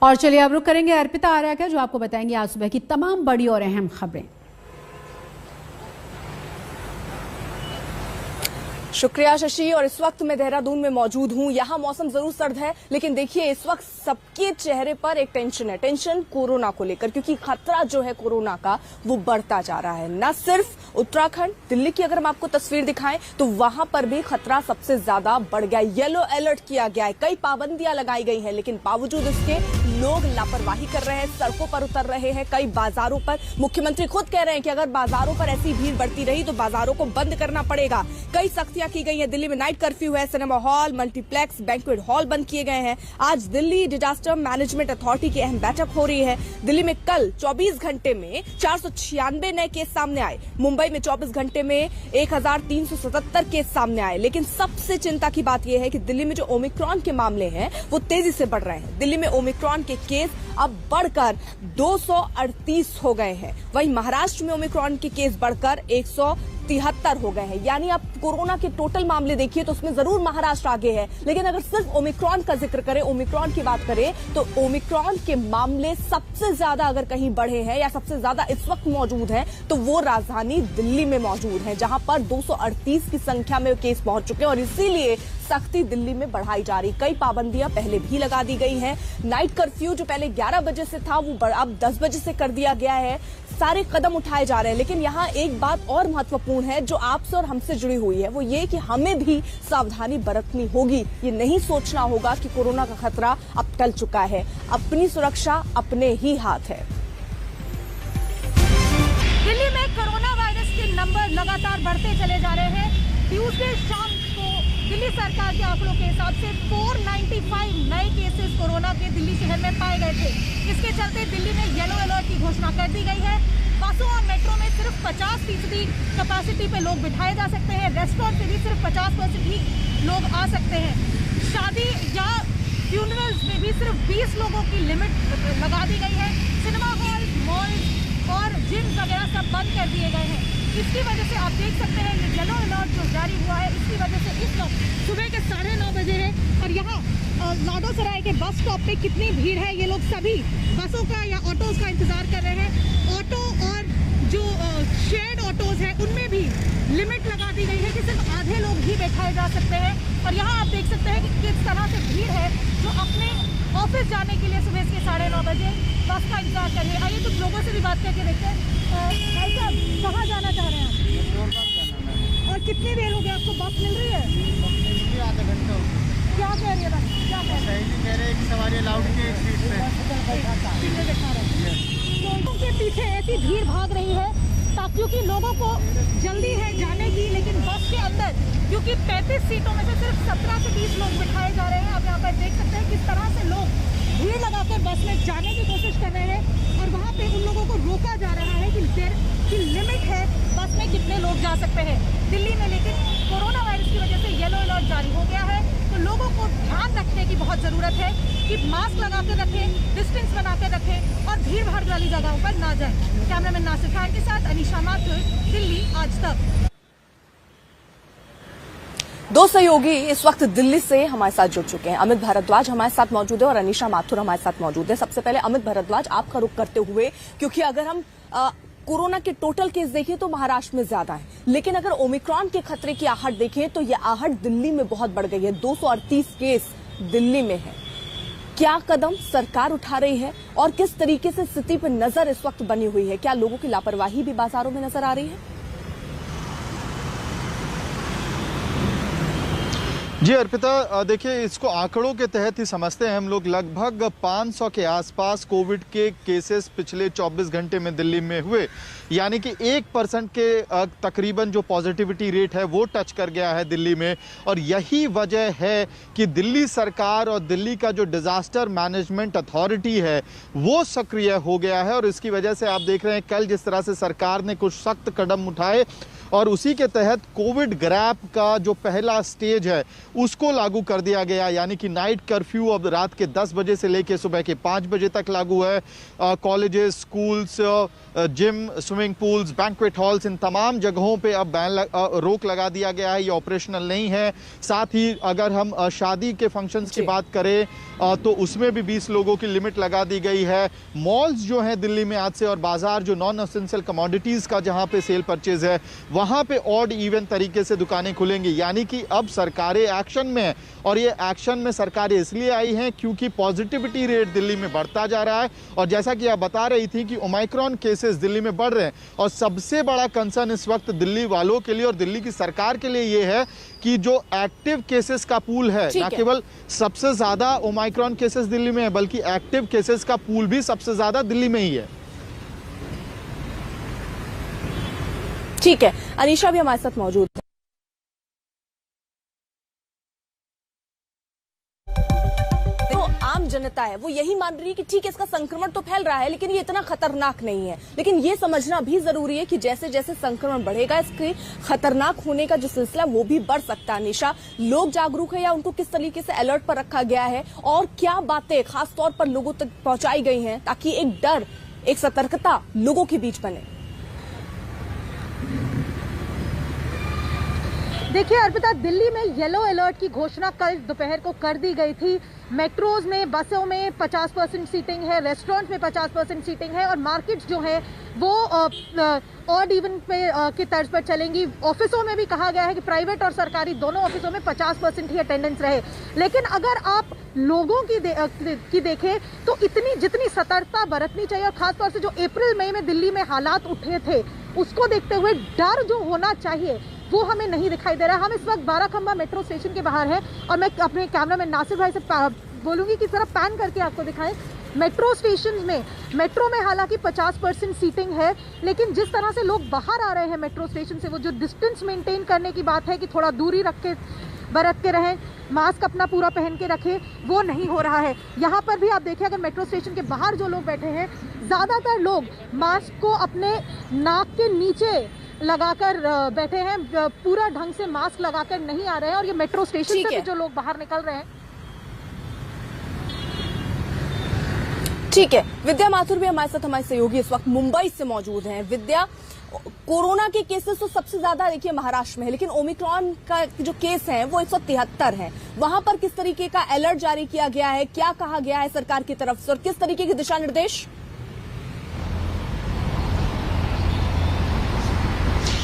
और चलिए अब रुक करेंगे अर्पिता आर्या का, जो आपको बताएंगे आज सुबह की तमाम बड़ी और अहम खबरें। शुक्रिया शशि। और इस वक्त मैं देहरादून में मौजूद हूं। यहाँ मौसम जरूर सर्द है, लेकिन देखिए इस वक्त सबके चेहरे पर एक टेंशन है, टेंशन कोरोना को लेकर, क्योंकि खतरा जो है कोरोना का वो बढ़ता जा रहा है। न सिर्फ उत्तराखंड, दिल्ली की अगर हम आपको तस्वीर दिखाएं तो वहां पर भी खतरा सबसे ज्यादा बढ़ गया है। येलो अलर्ट किया गया है, कई पाबंदियां लगाई गई हैं, लेकिन बावजूद इसके लोग लापरवाही कर रहे हैं, सड़कों पर उतर रहे हैं। कई बाजारों पर मुख्यमंत्री खुद कह रहे हैं कि अगर बाजारों पर ऐसी भीड़ बढ़ती रही तो बाजारों को बंद करना पड़ेगा। कई सख्तियां की गई हैं। दिल्ली में नाइट कर्फ्यू है, cinema hall, multiplex, banquet hall बंद किए गए हैं। आज दिल्ली डिजास्टर मैनेजमेंट अथॉरिटी की अहम बैठक हो रही है। दिल्ली में कल 24 घंटे में 496 नए केस सामने आए। मुंबई में 24 घंटे में 1377 केस सामने आए। लेकिन सबसे चिंता की बात यह है कि दिल्ली में जो ओमिक्रॉन के मामले हैं वो तेजी से बढ़ रहे हैं। दिल्ली में ओमिक्रॉन के केस अब बढ़कर 238 हो गए हैं। वहीं महाराष्ट्र में ओमिक्रॉन के केस बढ़कर 173 हो गए हैं। यानी आप कोरोना के टोटल मामले देखिए तो उसमें जरूर महाराष्ट्र आगे है, लेकिन अगर सिर्फ ओमिक्रॉन का जिक्र करें, ओमिक्रॉन की बात करें, तो ओमिक्रॉन के मामले सबसे ज्यादा अगर कहीं बढ़े हैं या सबसे ज्यादा इस वक्त मौजूद हैं तो वो राजधानी दिल्ली में मौजूद है, जहां पर 238 की संख्या में केस पहुंच चुके हैं। और इसीलिए सख्ती दिल्ली में बढ़ाई जा रही। कई पाबंदियां पहले भी लगा दी गई हैं। नाइट कर्फ्यू जो पहले 11 बजे से था वो अब 10 बजे से कर दिया गया है। सारे कदम उठाए जा रहे हैं। लेकिन यहाँ एक बात और महत्वपूर्ण है जो आपसे और हमसे जुड़ी हुई है, वो ये कि हमें भी सावधानी बरतनी होगी। ये नहीं सोचना होगा कि कोरोना का खतरा अब टल चुका है। अपनी सुरक्षा अपने ही हाथ है। दिल्ली में कोरोना वायरस के नंबर लगातार बढ़ते चले जा रहे हैं। ट्यूसडे शाम को दिल्ली सरकार के आंकड़ों के हिसाब से 495 नए केसेस कोरोना के दिल्ली शहर में पाए गए थे। इसके चलते दिल्ली में येलो अलर्ट की घोषणा कर दी गई है। बसों और मेट्रो में सिर्फ 50% कैपेसिटी पे लोग बिठाए जा सकते हैं। रेस्टोरेंट पे भी सिर्फ 50% ही लोग आ सकते हैं। शादी या फ्यूनरल्स में भी सिर्फ 20 लोगों की लिमिट लगा दी गई है। सिनेमा हॉल, मॉल और जिम वगैरह सब बंद कर दिए गए हैं। इसकी वजह से आप देख सकते हैं ये येलो अलर्ट जो जारी हुआ है, इसकी वजह से इस वक्त सुबह के 9:30 बजे है और यहाँ लाडोसराय के बस स्टॉप पे कितनी भीड़ है। ये लोग सभी बसों का या ऑटोज का इंतजार कर रहे हैं। ऑटो और जो शेयर्ड ऑटोज है उनमें भी लिमिट लगा दी गई है कि सिर्फ आधे लोग ही बैठाए जा सकते हैं। और यहाँ आप देख सकते हैं कि किस तरह से भीड़ है जो अपने ऑफिस जाने के लिए सुबह के 9:30 बजे बस का इंतजार कर रही है। आइए कुछ लोगों से भी बात करके देखते हैं। भाई साहब, कहाँ जाना चाह रहे हैं आप? और कितनी देर हो गई आपको बस मिल रही है? आधा घंटा। क्या कह रही है बस? क्या कह रहे हैं कि सवारी अलाउड की एक सीट पे बैठा रहे। लोगों के पीछे ऐसी भीड़ भाग रही है क्योंकि लोगों को जल्दी है जाने की, लेकिन बस के अंदर क्योंकि 35 सीटों में से सिर्फ 17 से 20 लोग बिठाए जा रहे हैं। आप यहाँ पर देख सकते हैं किस तरह से लोग भीड़ लगाकर बस में जाने की कोशिश कर रहे हैं और वहाँ पे उन लोगों को रोका जा रहा है कि लिमिट है बस में कितने लोग जा सकते हैं दिल्ली में। लेकिन कोरोना वायरस की वजह से येलो अलर्ट जारी हो गया है, तो लोगों को ध्यान रखने की बहुत जरूरत है कि मास्क लगा कर रखें, डिस्टेंस बना कर रखें और भीड़ भाड़ वाली जगहों पर ना जाएं। कैमरामैन नासिर खान के साथ अनीशा माथुर, दिल्ली आज तक। दो सहयोगी इस वक्त दिल्ली से हमारे साथ जुड़ चुके हैं। अमित भारद्वाज हमारे साथ मौजूद है और अनीशा माथुर हमारे साथ मौजूद है। सबसे पहले अमित भारद्वाज, आपका रुख करते हुए, क्योंकि अगर हम कोरोना के टोटल केस देखें तो महाराष्ट्र में ज्यादा है, लेकिन अगर ओमिक्रॉन के खतरे की आहट देखें तो यह आहट दिल्ली में बहुत बढ़ गई है। 238 केस दिल्ली में है। क्या कदम सरकार उठा रही है और किस तरीके से स्थिति पर नजर इस वक्त बनी हुई है? क्या लोगों की लापरवाही भी बाजारों में नजर आ रही है? जी अर्पिता, देखिए इसको आंकड़ों के तहत ही समझते हैं हम लोग। लगभग 500 के आसपास कोविड के केसेस पिछले 24 घंटे में दिल्ली में हुए, यानी कि 1% के तकरीबन जो पॉजिटिविटी रेट है वो टच कर गया है दिल्ली में। और यही वजह है कि दिल्ली सरकार और दिल्ली का जो डिजास्टर मैनेजमेंट अथॉरिटी है वो सक्रिय हो गया है। और इसकी वजह से आप देख रहे हैं कल जिस तरह से सरकार ने कुछ सख्त कदम उठाए और उसी के तहत कोविड ग्रैप का जो पहला स्टेज है उसको लागू कर दिया गया, यानी कि नाइट कर्फ्यू अब रात के 10 बजे से लेकर सुबह के 5 बजे तक लागू है। Colleges, schools, gym, swimming pools, banquet halls, इन तमाम जगहों पे अब रोक लगा दिया गया है, ये ऑपरेशनल नहीं है। साथ ही अगर हम शादी के फंक्शंस की बात करें तो उसमें भी 20 लोगों की लिमिट लगा दी गई है। मॉल्स जो हैं दिल्ली में आज से, और बाजार जो नॉन एसेंशियल कमोडिटीज का जहां पे सेल परचेज है वहां पे ऑड इवन तरीके से दुकानें खुलेंगी, यानी कि अब सरकारें एक्शन में है। और ये एक्शन में सरकारें इसलिए आई हैं क्योंकि पॉजिटिविटी रेट दिल्ली में बढ़ता जा रहा है, और जैसा कि आप बता रही थी कि ओमाइक्रॉन केसेस दिल्ली में बढ़ रहे हैं। और सबसे बड़ा कंसर्न इस वक्त दिल्ली वालों के लिए और दिल्ली की सरकार के लिए ये है कि जो एक्टिव केसेस का पूल है, ना केवल सबसे ज्यादा ओमाइक्रॉन केसेस दिल्ली में है बल्कि एक्टिव केसेस का पूल भी सबसे ज्यादा दिल्ली में ही है। ठीक है, अनीशा भी हमारे साथ मौजूद है। तो आम जनता है वो यही मान रही है कि ठीक है, इसका संक्रमण तो फैल रहा है लेकिन ये इतना खतरनाक नहीं है। लेकिन ये समझना भी जरूरी है कि जैसे जैसे संक्रमण बढ़ेगा इसके खतरनाक होने का जो सिलसिला वो भी बढ़ सकता है। निशा, लोग जागरूक है या उनको किस तरीके से अलर्ट पर रखा गया है और क्या बातें खास तौर पर लोगों तक पहुंचाई गई हैं ताकि एक डर, एक सतर्कता लोगों के बीच बने? देखिए अर्पिता, दिल्ली में येलो अलर्ट की घोषणा कल दोपहर को कर दी गई थी। मेट्रोज में, बसों में 50% सीटिंग है, रेस्टोरेंट में 50% सीटिंग है और मार्केट्स जो है वो ऑड इवन पे की तर्ज पर चलेंगी। ऑफिसों में भी कहा गया है कि प्राइवेट और सरकारी दोनों ऑफिसों में 50% ही अटेंडेंस रहे। लेकिन अगर आप लोगों की देखें तो जितनी सतर्कता बरतनी चाहिए और खासतौर से जो अप्रैल मई में दिल्ली में हालात उठे थे उसको देखते हुए डर जो होना चाहिए वो हमें नहीं दिखाई दे रहा। हम इस वक्त बाराखंबा मेट्रो स्टेशन के बाहर हैं और मैं अपने कैमरामैन नासिर भाई से बोलूंगी कि जरा पैन करके आपको दिखाएं। मेट्रो स्टेशन में, मेट्रो में हालांकि 50% सीटिंग है, लेकिन जिस तरह से लोग बाहर आ रहे हैं मेट्रो स्टेशन से, वो जो डिस्टेंस मेंटेन करने की बात है कि थोड़ा दूरी बरत के रहें, मास्क अपना पूरा पहन के रखें, वो नहीं हो रहा है। यहाँ पर भी आप देखें, अगर मेट्रो स्टेशन के बाहर जो लोग बैठे हैं, ज्यादातर लोग मास्क को अपने नाक के नीचे लगाकर बैठे हैं, पूरा ढंग से मास्क लगाकर नहीं आ रहे हैं। और ये मेट्रो स्टेशन से भी जो लोग बाहर निकल रहे हैं। ठीक है, विद्या माथुर भी हमारे साथ, हमारे सहयोगी इस वक्त मुंबई से मौजूद हैं। विद्या, कोरोना के केसेस तो सबसे ज्यादा देखिए महाराष्ट्र में है, लेकिन ओमिक्रॉन का जो केस है वो 173 है। वहां पर किस तरीके का अलर्ट जारी किया गया है, क्या कहा गया है सरकार की तरफ से और किस तरीके के दिशा निर्देश?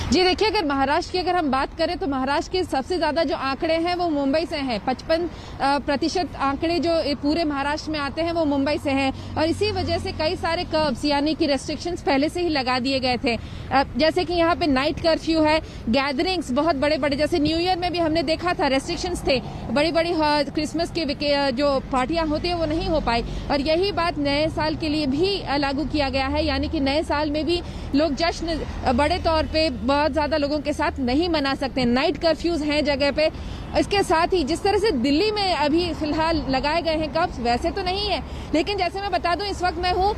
जी देखिए, अगर महाराष्ट्र की हम बात करें तो महाराष्ट्र के सबसे ज्यादा जो आंकड़े हैं वो मुंबई से हैं। 55% आंकड़े जो पूरे महाराष्ट्र में आते हैं वो मुंबई से हैं और इसी वजह से कई सारे कर्ब्स यानी कि रेस्ट्रिक्शंस पहले से ही लगा दिए गए थे। जैसे कि यहाँ पे नाइट कर्फ्यू है, गैदरिंग्स बहुत बड़े बड़े, जैसे न्यू ईयर में भी हमने देखा था रेस्ट्रिक्शंस थे, बड़ी बड़ी क्रिसमस के जो पार्टियां होती है वो नहीं हो पाई। और यही बात नए साल के लिए भी लागू किया गया है, यानी कि नए साल में भी लोग जश्न बड़े तौर पे बहुत ज्यादा लोगों के साथ नहीं मना सकते। नाइट कर्फ्यूज हैं जगह पे। इसके साथ ही जिस तरह से दिल्ली में अभी फिलहाल लगाए गए हैं कर्फ्यू, वैसे तो नहीं है, लेकिन जैसे मैं बता दूं, इस वक्त मैं हूं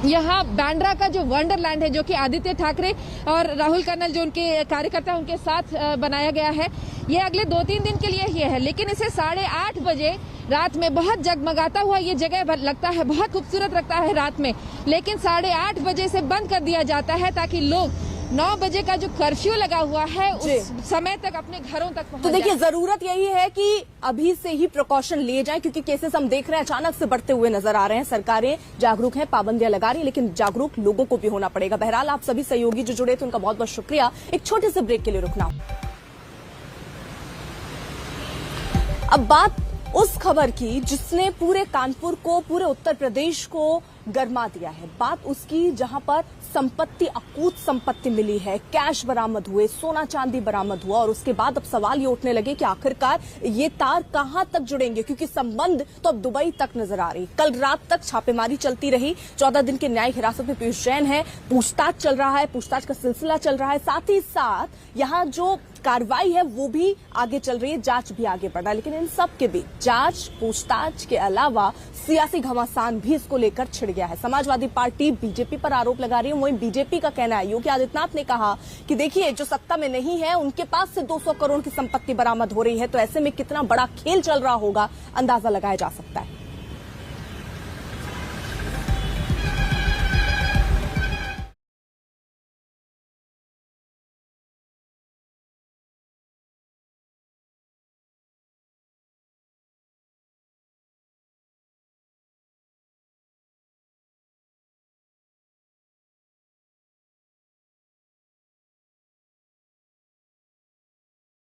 यहाँ बांद्रा का जो वंडरलैंड है, जो कि आदित्य ठाकरे और राहुल कर्नल जो उनके कार्यकर्ता उनके साथ बनाया गया है, ये अगले 2-3 दिन के लिए ही है। लेकिन इसे 8:30 बजे रात में बहुत जगमगाता हुआ ये जगह लगता है, बहुत खूबसूरत लगता है रात में, लेकिन 8:30 बजे से बंद कर दिया जाता है ताकि लोग 9 बजे का जो कर्फ्यू लगा हुआ है उस समय तक अपने घरों तक पहुंच तो देखिए, जरूरत यही है कि अभी से ही प्रिकॉशन लिए जाएं, क्योंकि केसेस हम देख रहे हैं अचानक से बढ़ते हुए नजर आ रहे हैं। सरकारें जागरूक हैं, पाबंदियां लगा रही, लेकिन जागरूक लोगों को भी होना पड़ेगा। बहरहाल, आप सभी सहयोगी जो जुड़े थे उनका बहुत बहुत शुक्रिया। एक छोटे से ब्रेक के लिए रुकना। अब बात उस खबर की जिसने पूरे कानपुर को, पूरे उत्तर प्रदेश को गरमा दिया है। बात उसकी जहां पर संपत्ति, अकूत संपत्ति मिली है, कैश बरामद हुए, सोना चांदी बरामद हुआ और उसके बाद अब सवाल ये उठने लगे कि आखिरकार ये तार कहां तक जुड़ेंगे, क्योंकि संबंध तो अब दुबई तक नजर आ रही। कल रात तक छापेमारी चलती रही। 14 दिन के न्यायिक हिरासत में पीयूष जैन है, पूछताछ चल रहा है, पूछताछ का सिलसिला चल रहा है। साथ ही साथ यहाँ जो कार्रवाई है वो भी आगे चल रही है, जांच भी आगे बढ़ रहा है। लेकिन इन सब के बीच जांच, पूछताछ के अलावा सियासी घमासान भी इसको लेकर छिड़ गया है। समाजवादी पार्टी बीजेपी पर आरोप लगा रही है। वहीं बीजेपी का कहना है, योगी आदित्यनाथ ने कहा कि देखिए जो सत्ता में नहीं है उनके पास से 200 करोड़ की संपत्ति बरामद हो रही है, तो ऐसे में कितना बड़ा खेल चल रहा होगा अंदाजा लगाया जा सकता है।